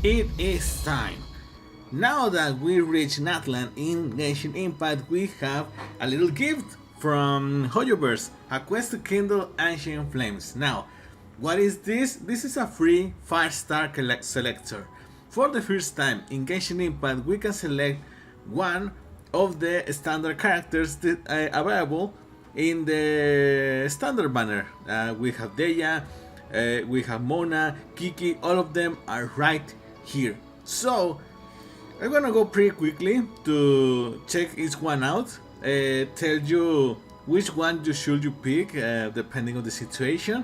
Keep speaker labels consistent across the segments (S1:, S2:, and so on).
S1: It is time. Now that we reach Natlan in Genshin Impact, we have a little gift from Hoyoverse, a quest to kindle ancient flames. Now, what is this? This is a free 5-star selector. For the first time in Genshin Impact, we can select one of the standard characters that are available in the standard banner. We have Dehya, we have Mona, Kiki, all of them are right here. So I'm gonna go pretty quickly to check each one out, tell you which one you pick depending on the situation.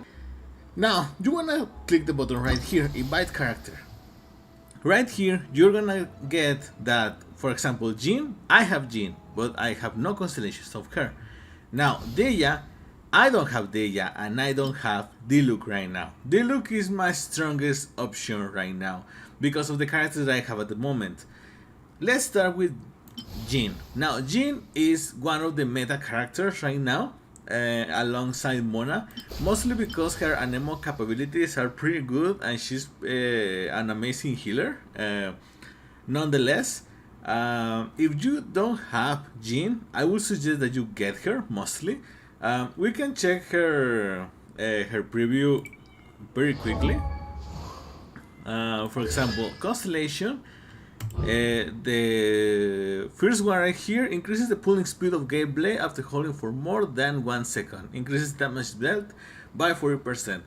S1: Now you wanna click the button right here, invite character. Right here you're gonna get that, for example, Jean, I have Jean, but I have no constellations of her. Now Dehya, I don't have Dehya and I don't have Diluc right now. Diluc is my strongest option right now because of the characters that I have at the moment. Let's start with Jean. Now Jean is one of the meta characters right now, alongside Mona, mostly because her anemo capabilities are pretty good and she's an amazing healer. Nonetheless, if you don't have Jean, I would suggest that you get her mostly. We can check her preview very quickly. For example, Constellation. The first one right here increases the pulling speed of gameplay after holding for more than 1 second. Increases damage dealt by 40%.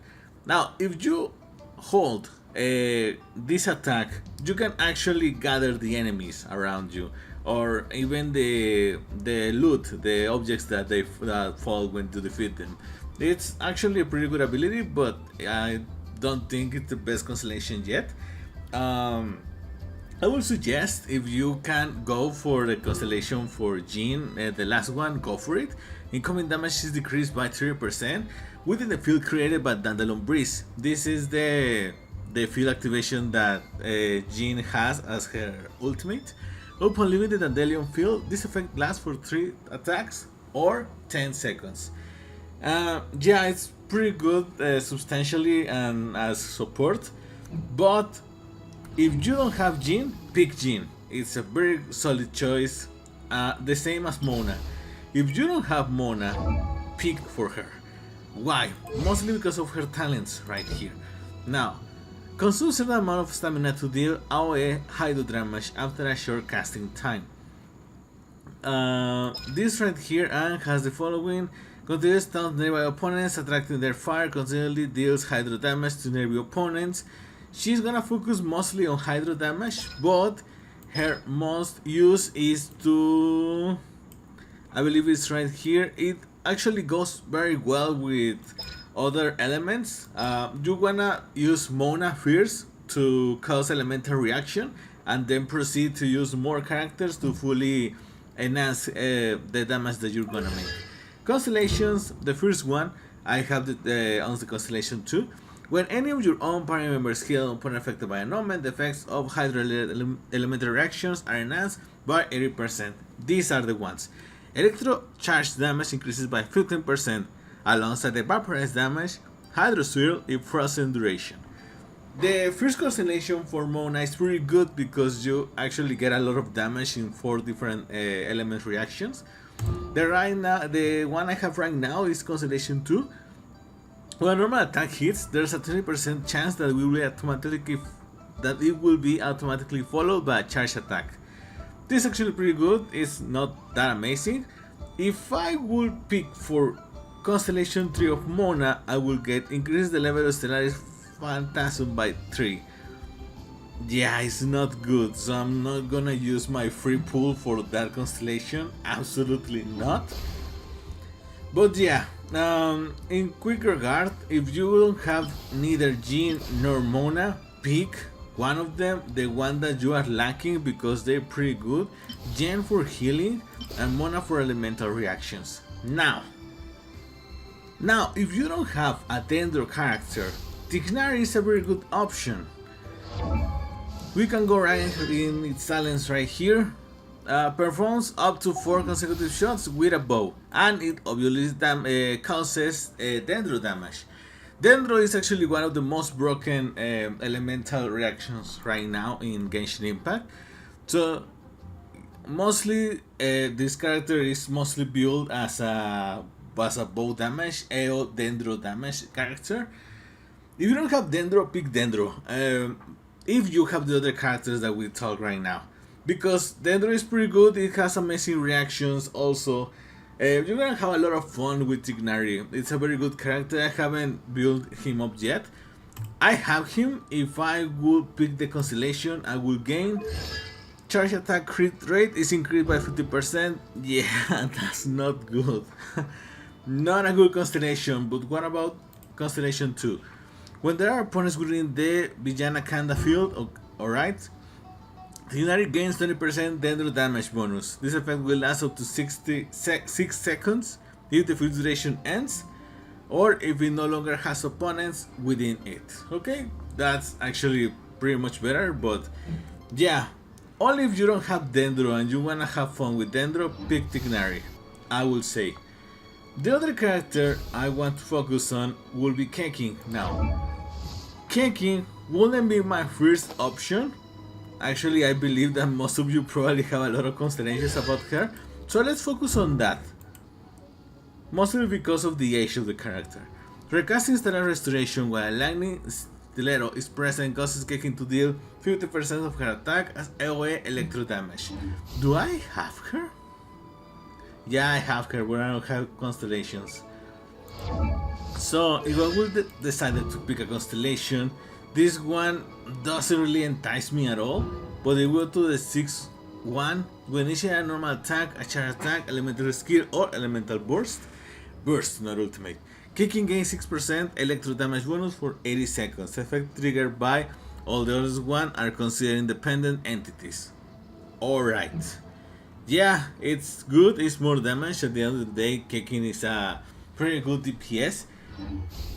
S1: Now, if you hold this attack, you can actually gather the enemies around you, or even the loot, the objects that fall when you defeat them. It's actually a pretty good ability, but I don't think it's the best constellation yet. I would suggest, if you can go for the constellation for Jean, the last one, go for it. Incoming damage is decreased by 30% within the field created by Dandelion Breeze. This is the field activation that Jean has as her ultimate. Upon leaving the Dandelion field, this effect lasts for 3 attacks or 10 seconds. Yeah, it's pretty good substantially and as support, but if you don't have Jean, pick Jean. It's a very solid choice, the same as Mona. If you don't have Mona, pick for her. Why? Mostly because of her talents right here. Now, consume a certain amount of stamina to deal AoE hydro damage after a short casting time. This right here has the following. Continuous stuns nearby opponents, attracting their fire, constantly deals hydro damage to nearby opponents. She's gonna focus mostly on hydro damage, but her most use is to, I believe it's right here, it actually goes very well with other elements. You wanna use Mona first to cause elemental reaction, and then proceed to use more characters to fully enhance the damage that you're gonna make. Constellations, the first one, I have on the Constellation 2. When any of your own party members heal upon affected by an omen, the effects of hydro elemental reactions are enhanced by 80%. These are the ones. Electro charge damage increases by 15%, alongside the vaporized damage, hydro swirl, and frozen duration. The first constellation for Mona is pretty good because you actually get a lot of damage in 4 different element reactions. The one I have right now is Constellation 2. When a normal attack hits, there's a 20% chance that it will be automatically followed by a charge attack. This is actually pretty good, it's not that amazing. If I would pick for Constellation 3 of Mona, I will get increase the level of Stellaris Phantasm by 3. Yeah, it's not good, so I'm not gonna use my free pool for that constellation, absolutely not. But yeah, in quick regard, if you don't have neither Jean nor Mona, pick one of them, the one that you are lacking, because they're pretty good. Jean for healing and Mona for elemental reactions. Now, if you don't have a Dendro character, Tighnari is a very good option. We can go right in its silence right here. Performs up to 4 consecutive shots with a bow, and it obviously causes Dendro damage. Dendro is actually one of the most broken elemental reactions right now in Genshin Impact. So mostly this character is mostly built as a bow damage, AO Dendro damage character. If you don't have Dendro, pick Dendro. If you have the other characters that we talk right now, because Dendro is pretty good. It has amazing reactions. Also, you're gonna have a lot of fun with Tignari. It's a very good character. I haven't built him up yet. I have him. If I would pick the constellation, I will gain charge attack crit rate is increased by 50%. Yeah, that's not good. Not a good constellation. But what about constellation 2? When there are opponents within the Villana Kanda field, alright, Tignari gains 20% Dendro damage bonus. This effect will last up to 6 seconds if the field duration ends, or if it no longer has opponents within it. Okay, that's actually pretty much better, but yeah, only if you don't have Dendro and you wanna have fun with Dendro, pick Tignari, I will say. The other character I want to focus on will be Keking now. Keking wouldn't be my first option. Actually, I believe that most of you probably have a lot of constellations about her, so let's focus on that. Mostly because of the age of the character. Recasting Stellar Restoration while Lightning Stiletto is present causes Keking to deal 50% of her attack as AoE electro damage. Do I have her? Yeah, I have her, but I don't have constellations. So, if I would decided to pick a constellation, this one doesn't really entice me at all, but it will to the 6-1 to initiate a normal attack, a charge attack, elemental skill, or elemental burst. Burst, not ultimate. Keking gains 6% electro damage bonus for 80 seconds. Effect triggered by all the others one are considered independent entities. Alright. Yeah, it's good, it's more damage. At the end of the day, Keking is a pretty good DPS.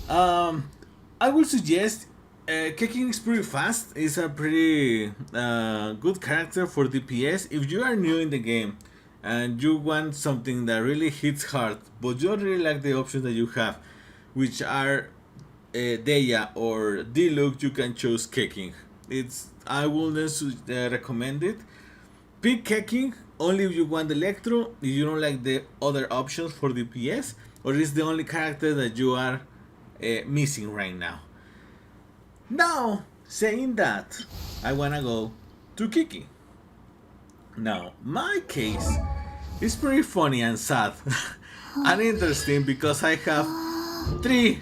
S1: I would suggest Keking is pretty fast. It's a pretty good character for DPS. If you are new in the game and you want something that really hits hard, but you don't really like the options that you have, which are Dehya or Diluc, you can choose Keking. I wouldn't recommend it. Pick Keking only if you want Electro, if you don't like the other options for DPS, or it's the only character that you are missing right now. Now, saying that, I wanna go to Kiki. Now, my case is pretty funny and sad and interesting because I have 3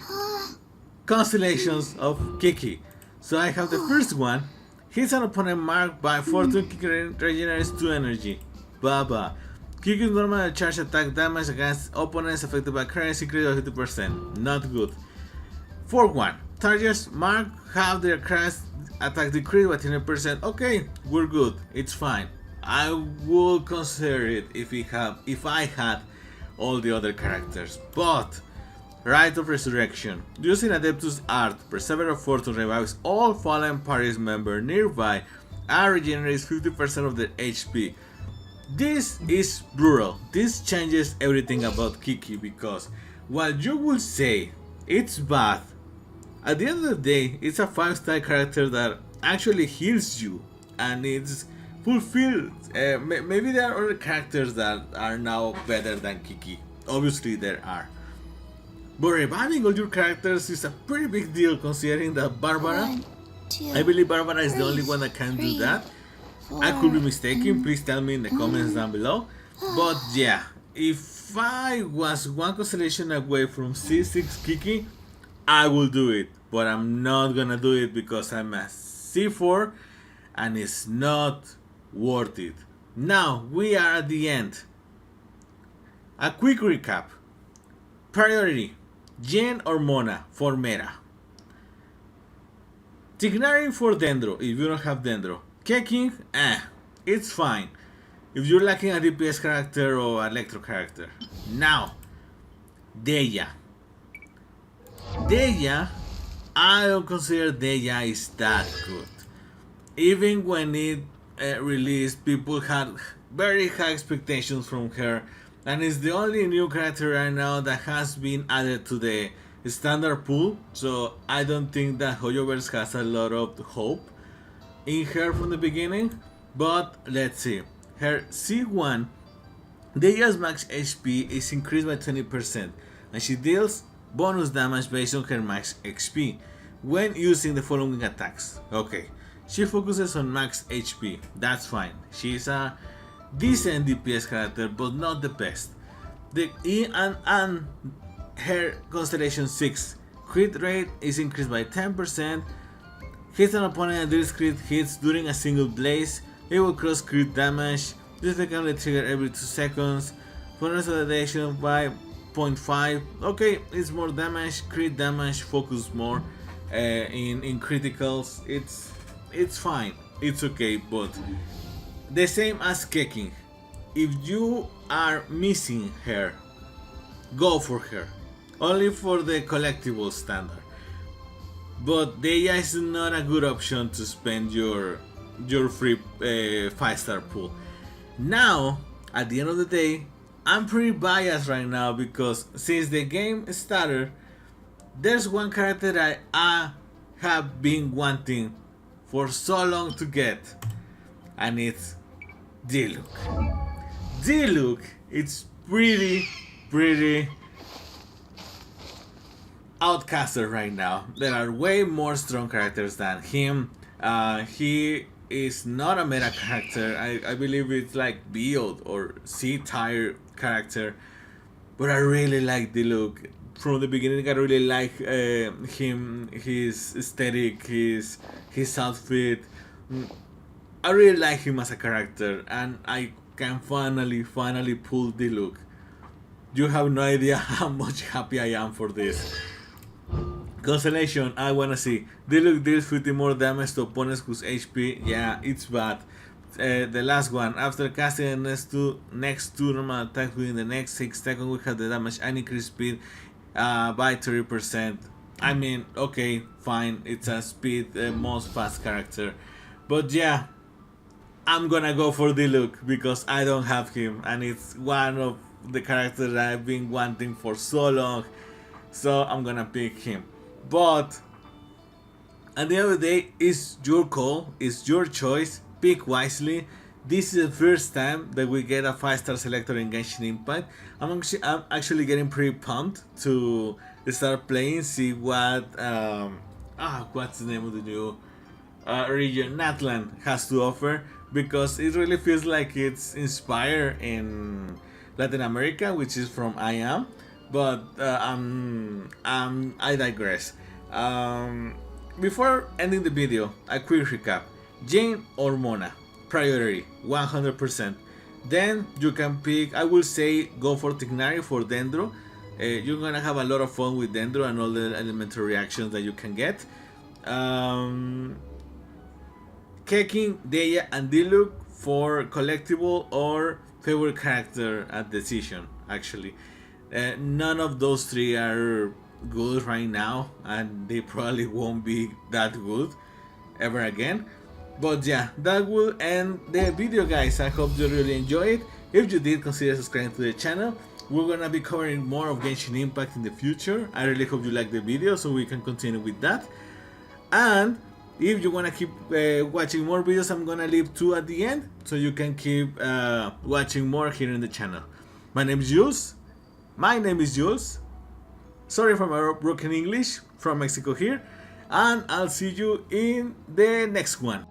S1: constellations of Kiki. So I have the first one. Hits an opponent marked by Fortune. Kiki regenerates 2 energy. Baba. Kiki's normal charge attack damage against opponents affected by currency crit of 50%. Not good. 4-1. Targets marked have their crash attack decreased by 10%. Okay, we're good. It's fine. I would consider it if I had all the other characters. But Rite of Resurrection. Using Adeptus Art, Persever of Fortune revives all fallen party's members nearby and regenerates 50% of their HP. This is brutal. This changes everything about Kiki because while you will say it's bad, at the end of the day, it's a 5-star character that actually heals you and it's fulfilled. Maybe there are other characters that are now better than Kiki. Obviously there are. But reviving all your characters is a pretty big deal considering that Barbara,
S2: 1, 2,
S1: I believe Barbara is the
S2: 3,
S1: only one that can do
S2: 3,
S1: that.
S2: 4,
S1: I could be mistaken, please tell me in the comments down below. But yeah, if I was one constellation away from C6 Kiki, I will do it. But I'm not gonna do it because I'm a C4 and it's not worth it. Now, we are at the end. A quick recap. Priority, Jen or Mona for meta. Tignari for Dendro if you don't have Dendro. Keking, it's fine if you're lacking a DPS character or Electro character. Now, Dehya. Dehya, I don't consider Dehya is that good. Even when it released, people had very high expectations from her, and it's the only new character right now that has been added to the standard pool, so I don't think that Hoyoverse has a lot of hope in her from the beginning. But let's see. Her C1, Dehya's max HP is increased by 20%, and she deals bonus damage based on her max HP when using the following attacks. Okay, she focuses on max HP, that's fine. She's a decent DPS character, but not the best. And her Constellation 6 crit rate is increased by 10%. Hits an opponent and deals crit hits during a single blaze. It will cross crit damage. This can only trigger every 2 seconds. Bonus adaptation by 0.5. Okay, it's more damage, crit damage, focus more in criticals. It's fine, it's okay, but the same as Keking. If you are missing her, go for her. Only for the collectible standard. But Dehya is not a good option to spend your free 5-star pool. Now, at the end of the day, I'm pretty biased right now because since the game started, there's one character that I have been wanting for so long to get, and it's Diluc. Diluc, it's pretty outcasted right now. There are way more strong characters than him. He is not a meta character. I believe it's like build or C tier character, but I really like Diluc. From the beginning, I really like him, his aesthetic, his outfit. I really like him as a character, and I can finally pull Diluc. You have no idea how much happy I am for this. Constellation, I wanna see. Diluc deals 50 more damage to opponents whose HP, yeah, it's bad. The last one, after casting the next two normal attacks within the next 6 seconds, we have the damage and increase speed by 30%. I mean, okay, fine, it's a speed most fast character. But yeah, I'm gonna go for Diluc because I don't have him, and it's one of the characters that I've been wanting for so long. So I'm gonna pick him. But at the end of the day, it's your call, it's your choice, pick wisely. This is the first time that we get a 5-star selector in Genshin Impact. I'm actually getting pretty pumped to start playing, see what what's the name of the new region Natlan has to offer, because it really feels like it's inspired in Latin America, which is from I am. But I digress. Before ending the video, a quick recap. Jane or Mona, priority 100%. Then you can pick, I will say go for Tignari for Dendro. You're gonna have a lot of fun with Dendro and all the elemental reactions that you can get. Keking, Dehya and Diluc for collectible or favorite character at decision, actually. None of those three are good right now, and they probably won't be that good ever again. But yeah, that will end the video, guys. I hope you really enjoyed it. If you did, consider subscribing to the channel. We're gonna be covering more of Genshin Impact in the future. I really hope you like the video so we can continue with that. And if you wanna keep watching more videos, I'm gonna leave 2 at the end so you can keep watching more here in the channel. My name is Jules. Sorry for my broken English, from Mexico here, and I'll see you in the next one.